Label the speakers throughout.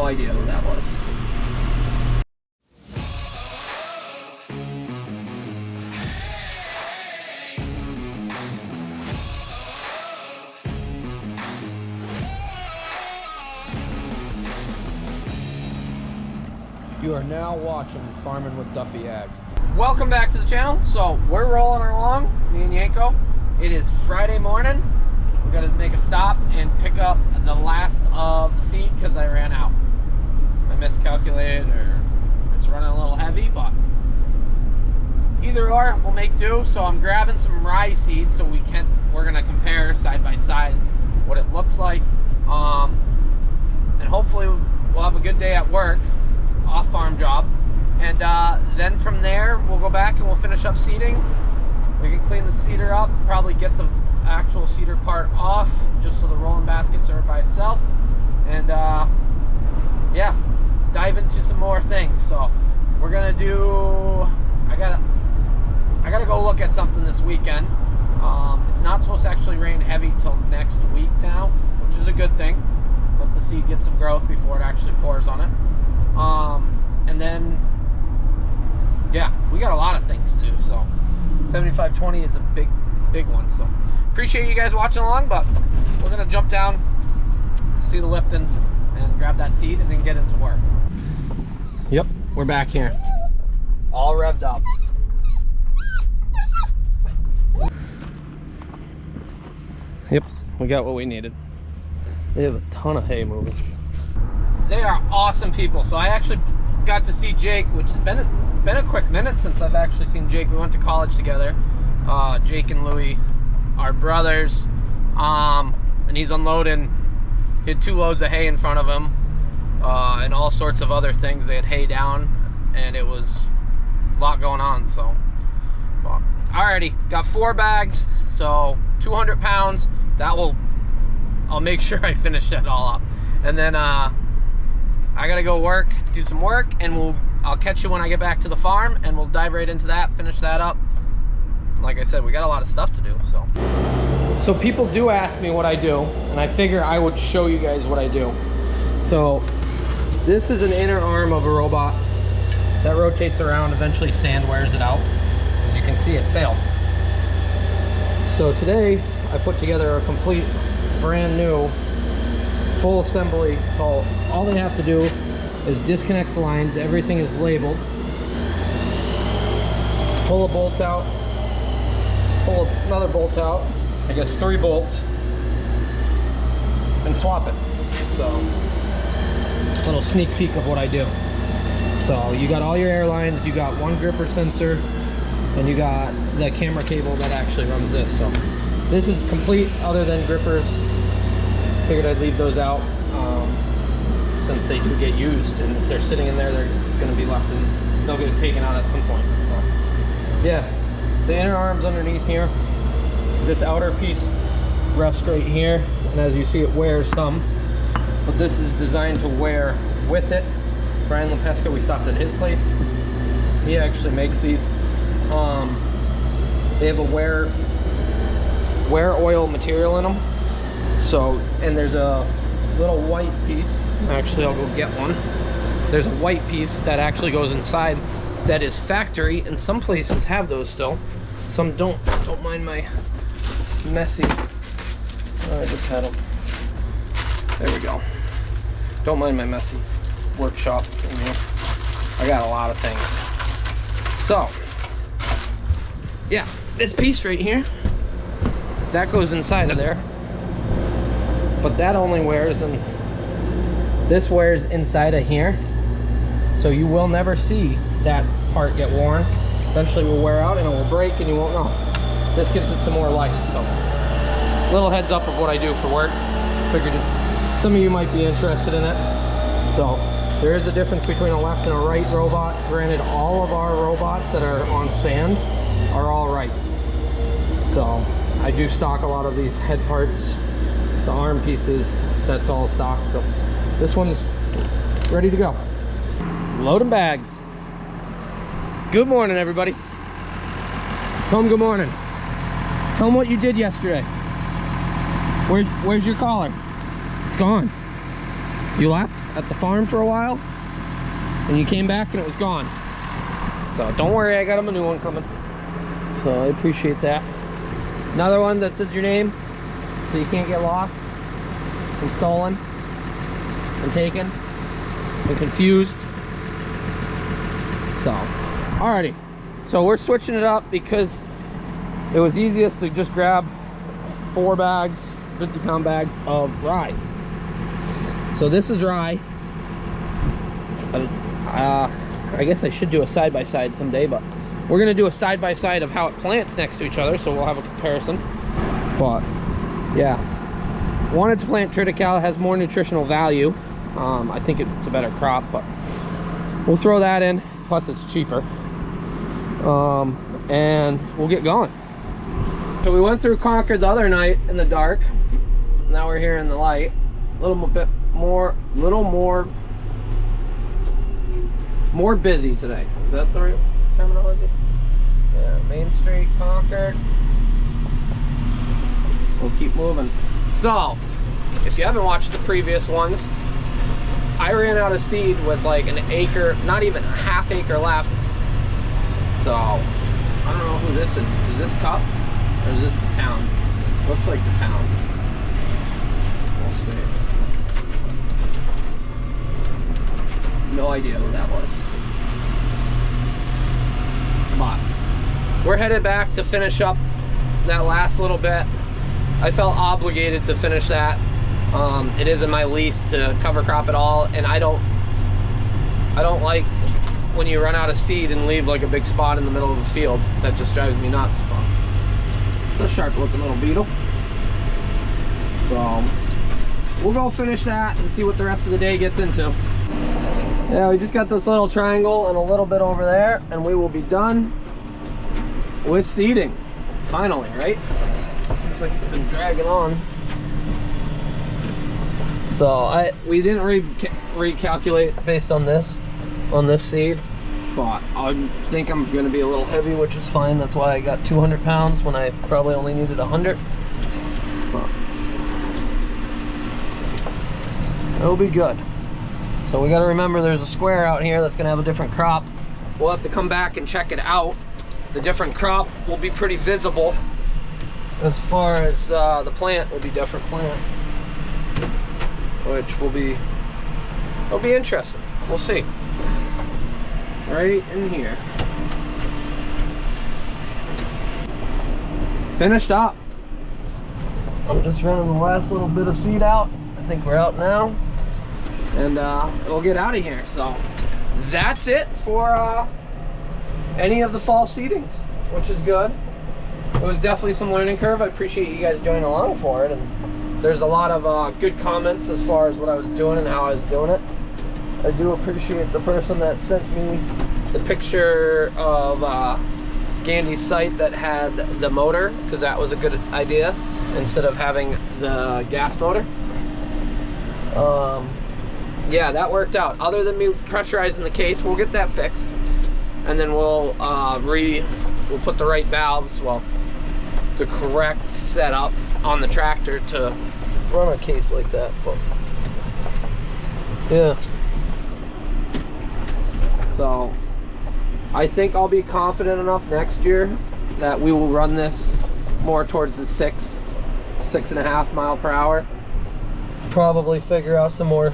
Speaker 1: idea who that was. You are now watching Farming with Duffy Ag. Welcome back to the channel. So we're rolling along, me and Yanko. It is Friday morning. We're gonna make a stop and pick up the last of the seed because I ran out. I miscalculated, or it's running a little heavy, but either or, we'll make do. So I'm grabbing some rye seed so we're gonna compare side by side what it looks like. And hopefully we'll have a good day at work, off farm job. And then from there, we'll go back and we'll finish up seeding. We can clean the seeder up, probably get the actual seeder part off, just so the rolling baskets are by itself. And yeah, dive into some more things. So we're gonna do, I gotta go look at something this weekend. It's not supposed to actually rain heavy till next week now, which is a good thing. Let the seed get some growth before it actually pours on it. And then, yeah, we got a lot of things to do. So 7520 is a big one. So appreciate you guys watching along, but we're gonna jump down, see the Liptons, and grab that seed and then get into work. Yep, we're back here, all revved up. Yep, we got what we needed. They have a ton of hay moving. They are awesome people. So I actually got to see Jake, which has been a quick minute since I've actually seen Jake. We went to college together. Jake and Louie are brothers. And he's unloading. He had 2 loads of hay in front of him, and all sorts of other things. They had hay down, and it was a lot going on. So, well, alrighty, got 4 bags, so 200 pounds. I'll make sure I finish that all up, and then I gotta go do some work, and I'll catch you when I get back to the farm, and we'll dive right into that, finish that up. Like I said, we got a lot of stuff to do. So people do ask me what I do, and I figure I would show you guys what I do. So this is an inner arm of a robot that rotates around. Eventually sand wears it out. As you can see, it failed. So today I put together a complete brand new full assembly. So all they have to do is disconnect the lines. Everything is labeled. Pull a bolt out, pull another bolt out, I guess 3 bolts, and swap it. So a little sneak peek of what I do. So you got all your air lines, you got 1 gripper sensor, and you got the camera cable that actually runs this. So this is complete other than grippers. Figured I'd leave those out since they do get used, and if they're sitting in there, they're going to be left and they'll get taken out at some point. So, yeah, the inner arm's underneath here. This outer piece rests right here, and as you see, it wears some, but this is designed to wear with it. Brian LePesca, we stopped at his place. He actually makes these. They have a wear oil material in them. So, and there's a little white piece. Actually, I'll go get one. There's a white piece that actually goes inside that is factory, and some places have those still. Some don't. Don't mind my messy. I just had them. There we go. Don't mind my messy workshop in here. I got a lot of things. So, yeah, this piece right here, that goes inside of there. But that only wears, and this wears inside of here. So you will never see that part get worn. Eventually it will wear out and it will break and you won't know. This gives it some more life. So little heads up of what I do for work. Figured some of you might be interested in it. So there is a difference between a left and a right robot. Granted, all of our robots that are on sand are all rights. So I do stock a lot of these head parts, the arm pieces, that's all stock. So this one's ready to go. Loading bags. Good morning, everybody. Tell them good morning. Tell them what you did yesterday. Where's your collar? It's gone. You left? at the farm for a while, and you came back and it was gone. So don't worry, I got him a new one coming. So I appreciate that. Another one that says your name, so you can't get lost and stolen and taken and confused. So, alrighty. So we're switching it up because it was easiest to just grab 4 bags, 50-pound bags of rye. So this is rye. I guess I should do a side-by-side someday, but we're gonna do a side-by-side of how it plants next to each other, so we'll have a comparison. But yeah, wanted to plant triticale. It has more nutritional value. I think it's a better crop, but we'll throw that in. Plus it's cheaper. And we'll get going. So we went through Concord the other night in the dark. Now we're here in the light. A little bit more busy today. Is that the right terminology? Yeah, Main Street, Concord. We'll keep moving. So, if you haven't watched the previous ones, I ran out of seed with like an acre, not even a half acre left. So, I don't know who this is. Is this Cup? Or is this the town? Looks like the town. We'll see. No idea who that was. But we're headed back to finish up that last little bit. I felt obligated to finish that. It is in my lease to cover crop it all, and I don't like when you run out of seed and leave like a big spot in the middle of the field. That just drives me nuts. It's a sharp looking little beetle. So we'll go finish that and see what the rest of the day gets into. Yeah, we just got this little triangle and a little bit over there, and we will be done with seeding. Finally, right? Seems like it's been dragging on. So we didn't recalculate based on this seed, but I think I'm going to be a little heavy, which is fine. That's why I got 200 pounds when I probably only needed 100. But it'll be good. So we got to remember there's a square out here that's going to have a different crop. We'll have to come back and check it out. The different crop will be pretty visible. As far as the plant will be different plant, which will be, it'll be interesting. We'll see. Right in here. Finished up. I'm just running the last little bit of seed out. I think we're out now, and we'll get out of here. So that's it for any of the fall seedings, which is good. It was definitely some learning curve. I appreciate you guys joining along for it, and there's a lot of good comments as far as what I was doing and how I was doing it. I do appreciate the person that sent me the picture of Gandy's site that had the motor, because that was a good idea instead of having the gas motor. Yeah, that worked out. Other than me pressurizing the case, we'll get that fixed, and then we'll put the right valves, well, the correct setup on the tractor to run a case like that. But yeah, so I think I'll be confident enough next year that we will run this more towards the 6.5 mile per hour. Probably figure out some more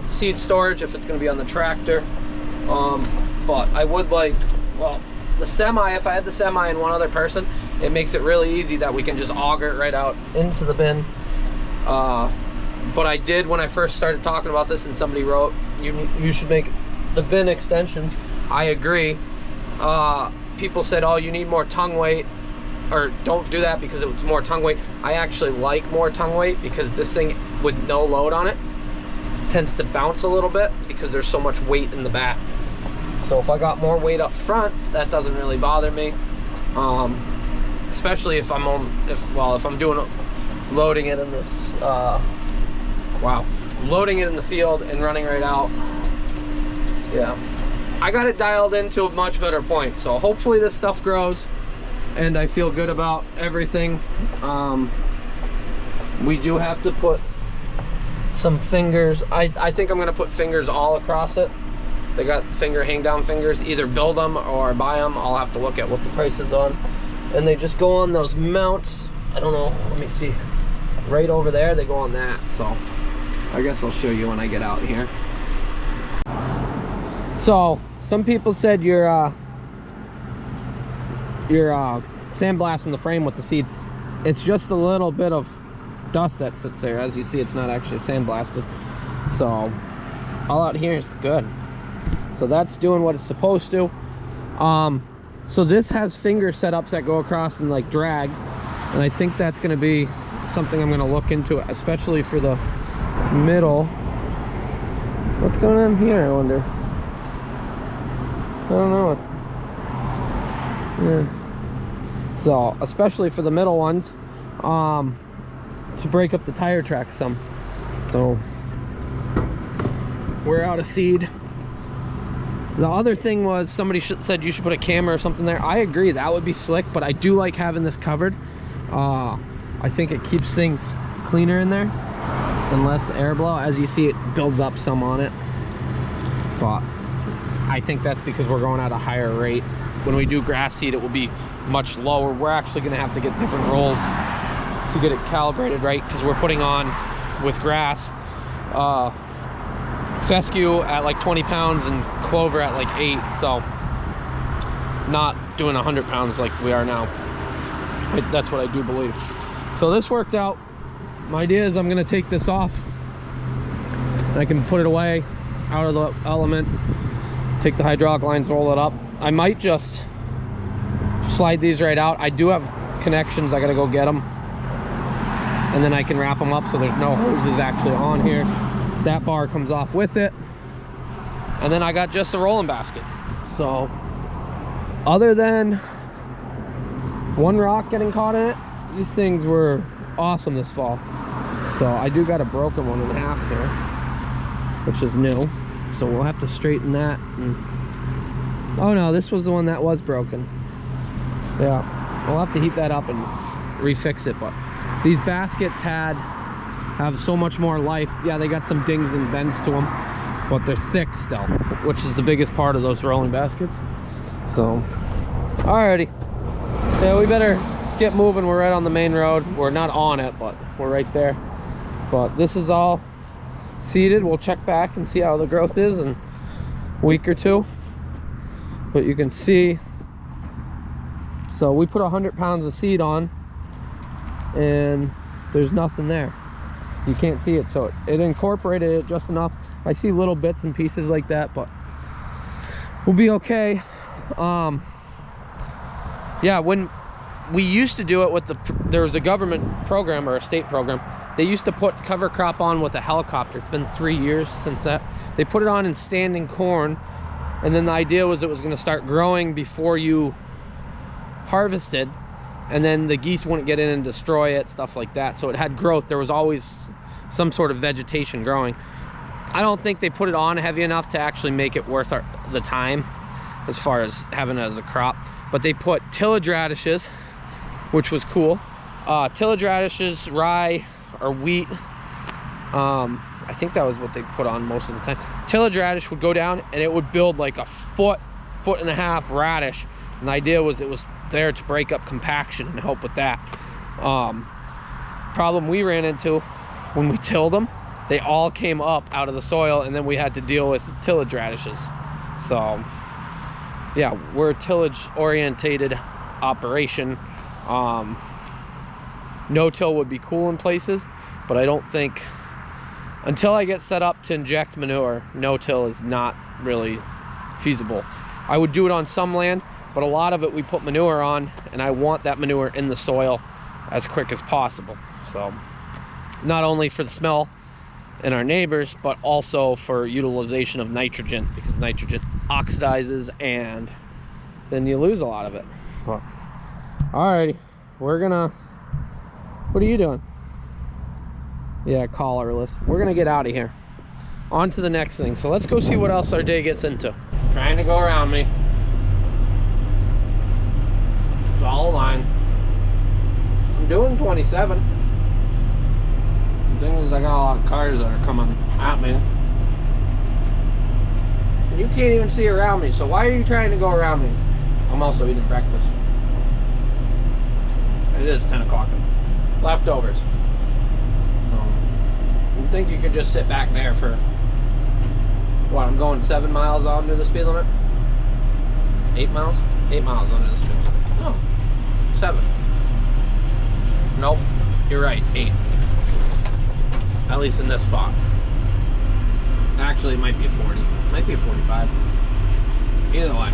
Speaker 1: seed storage if it's going to be on the tractor. But I would like, well, the semi, if I had the semi and one other person, it makes it really easy that we can just auger it right out into the bin. But I did, when I first started talking about this and somebody wrote, you should make the bin extensions. I agree. People said, oh, you need more tongue weight, or don't do that because it's more tongue weight. I actually like more tongue weight because this thing with no load on it tends to bounce a little bit because there's so much weight in the back. So if I got more weight up front, that doesn't really bother me. Especially if I'm doing loading it in this loading it in the field and running right out. Yeah, I got it dialed into a much better point. So hopefully this stuff grows and I feel good about everything. We do have to put some fingers. I think I'm gonna put fingers all across it. They got hang down fingers, either build them or buy them. I'll have to look at what the price is on. And they just go on those mounts. I don't know, let me see. Right over there, they go on that. So I guess I'll show you when I get out here. So some people said you're sandblasting the frame with the seed. It's just a little bit of dust that sits there. As you see, it's not actually sandblasted. So all out here is good. So that's doing what it's supposed to. So this has finger setups that go across and like drag, and I think that's going to be something I'm going to look into, especially for the middle. What's going on here, I wonder? I don't know. Yeah. So especially for the middle ones, to break up the tire track some. So we're out of seed. The other thing was somebody said you should put a camera or something there. I agree, that would be slick, but I do like having this covered. I think it keeps things cleaner in there and less airflow. As you see, it builds up some on it, but I think that's because we're going at a higher rate. When we do grass seed, it will be much lower. We're actually going to have to get different rolls to get it calibrated right, because we're putting on with grass fescue at like 20 pounds and clover at like 8, so not doing 100 pounds like we are now. That's what I do believe. So this worked out. My idea is I'm going to take this off and I can put it away out of the element, take the hydraulic lines, roll it up. I might just slide these right out. I do have connections, I got to go get them, and then I can wrap them up so there's no hoses actually on here. That bar comes off with it, and then I got just a rolling basket. So other than one rock getting caught in it, these things were awesome this fall. So I do got a broken 1.5 here, which is new, so we'll have to straighten that. And oh no, this was the one that was broken. Yeah, we'll have to heat that up and refix it. But these baskets have so much more life. Yeah, they got some dings and bends to them, but they're thick still, which is the biggest part of those rolling baskets. So alrighty, yeah, we better get moving. We're right on the main road. We're not on it, but we're right there. But this is all seeded. We'll check back and see how the growth is in a week or two. But you can see, so we put 100 pounds of seed on and there's nothing there. You can't see it, so it incorporated it just enough. I see little bits and pieces like that, but we'll be okay. Yeah, when we used to do it with there was a government program or a state program, they used to put cover crop on with a helicopter. It's been 3 years since that. They put it on in standing corn, and then the idea was it was going to start growing before you harvested, and then the geese wouldn't get in and destroy it, stuff like that. So it had growth. There was always some sort of vegetation growing. I don't think they put it on heavy enough to actually make it worth the time as far as having it as a crop. But they put tillage radishes, which was cool. Tillage radishes, rye, or wheat. I think that was what they put on most of the time. Tillage radish would go down and it would build like a foot and a half radish. And the idea was it was there to break up compaction and help with that. Problem we ran into when we tilled them, they all came up out of the soil, and then we had to deal with tillage radishes. So yeah, we're a tillage orientated operation. No-till would be cool in places, but I don't think, until I get set up to inject manure, no-till is not really feasible. I would do it on some land, but a lot of it we put manure on, and I want that manure in the soil as quick as possible. So not only for the smell in our neighbors, but also for utilization of nitrogen, because nitrogen oxidizes and then you lose a lot of it. Well, alrighty, we're gonna, what are you doing? Yeah, collarless. We're gonna get out of here. On to the next thing. So let's go see what else our day gets into. Trying to go around me. Solid line. I'm doing 27. The thing is, I got a lot of cars that are coming at me. And you can't even see around me, so why are you trying to go around me? I'm also eating breakfast. It is 10 o'clock. Leftovers. You think you could just sit back there for what? I'm going 7 miles under the speed limit? 8 miles? 8 miles under the speed limit. No, 7. Nope, you're right, 8. At least in this spot. Actually, it might be a 40. It might be a 45. Either way.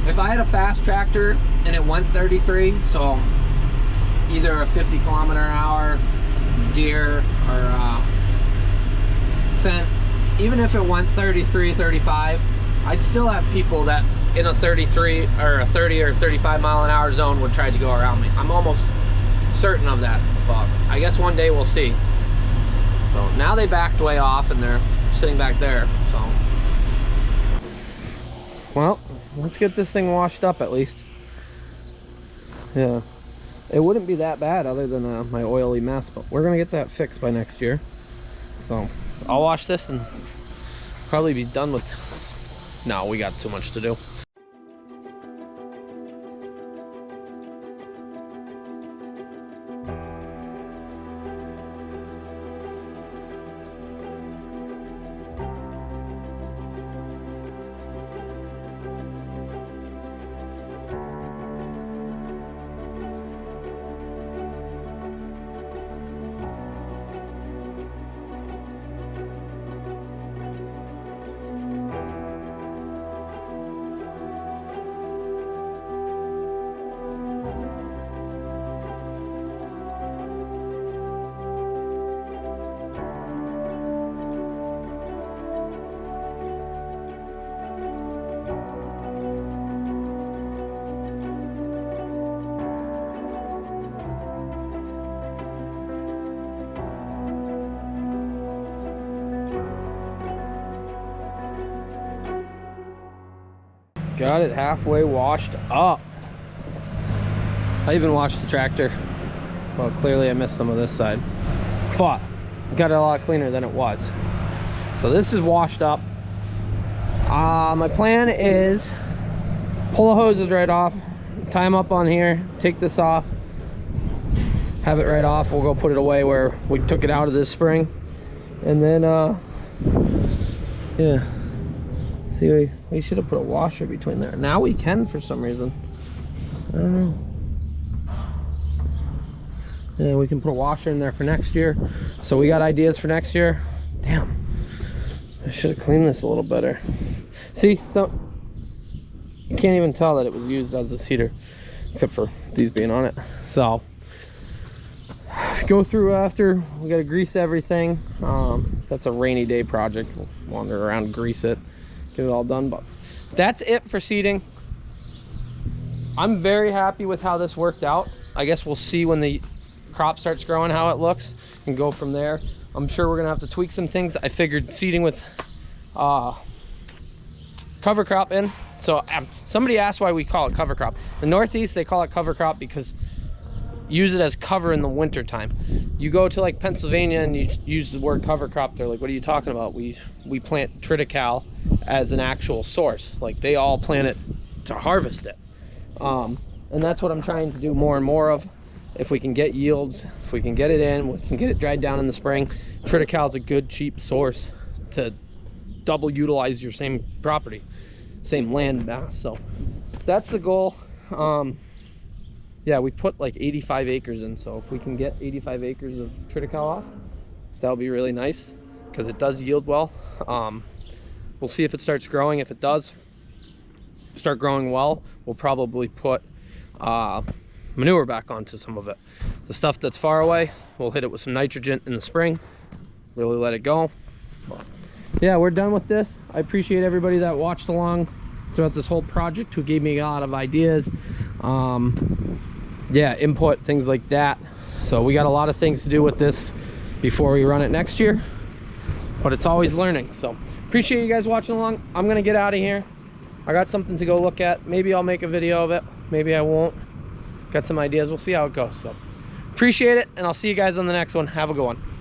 Speaker 1: If I had a fast tractor and it went 33, so either a 50-kilometer-an-hour deer or Fent, even if it went 33, 35, I'd still have people that in a 33 or a 30 or 35 mile an hour zone would try to go around me. I'm almost certain of that, but I guess one day we'll see. So now they backed way off and they're sitting back there, so. Well, let's get this thing washed up at least. Yeah, it wouldn't be that bad other than my oily mess, but we're gonna get that fixed by next year. So I'll wash this and probably be done with. No, we got too much to do. Got it halfway washed up. I even washed the tractor. Well, clearly I missed some of this side, but got it a lot cleaner than it was. So this is washed up. My plan is pull the hoses right off, tie them up on here, take this off, have it right off. We'll go put it away where we took it out of this spring, and then yeah. See, we should have put a washer between there. Now we can for some reason. I don't know. Yeah, we can put a washer in there for next year. So we got ideas for next year. Damn. I should have cleaned this a little better. See, so you can't even tell that it was used as a seeder, except for these being on it. So go through after. We got to grease everything. That's a rainy day project. We'll wander around, grease it, get it all done. But that's it for seeding. I'm very happy with how this worked out. I guess we'll see when the crop starts growing how it looks and go from there. I'm sure we're gonna have to tweak some things. I figured seeding with cover crop in. So somebody asked why we call it cover crop. The Northeast, they call it cover crop because use it as cover in the winter time. You go to like Pennsylvania and you use the word cover crop, they're like, what are you talking about? We plant triticale as an actual source. Like they all plant it to harvest it. And that's what I'm trying to do more and more of. If we can get yields, if we can get it in, we can get it dried down in the spring. Triticale is a good cheap source to double utilize your same property, same land mass. So that's the goal. Yeah, we put like 85 acres in, so if we can get 85 acres of triticale off, that'll be really nice because it does yield well. We'll see if it starts growing. If it does start growing well, we'll probably put manure back onto some of it. The stuff that's far away, we'll hit it with some nitrogen in the spring, really let it go. But yeah, we're done with this. I appreciate everybody that watched along throughout this whole project, who gave me a lot of ideas, yeah, input, things like that. So we got a lot of things to do with this before we run it next year, but it's always learning. So appreciate you guys watching along. I'm gonna get out of here. I got something to go look at. Maybe I'll make a video of it, maybe I won't. Got some ideas, we'll see how it goes. So Appreciate it, and I'll see you guys on the next one. Have a good one.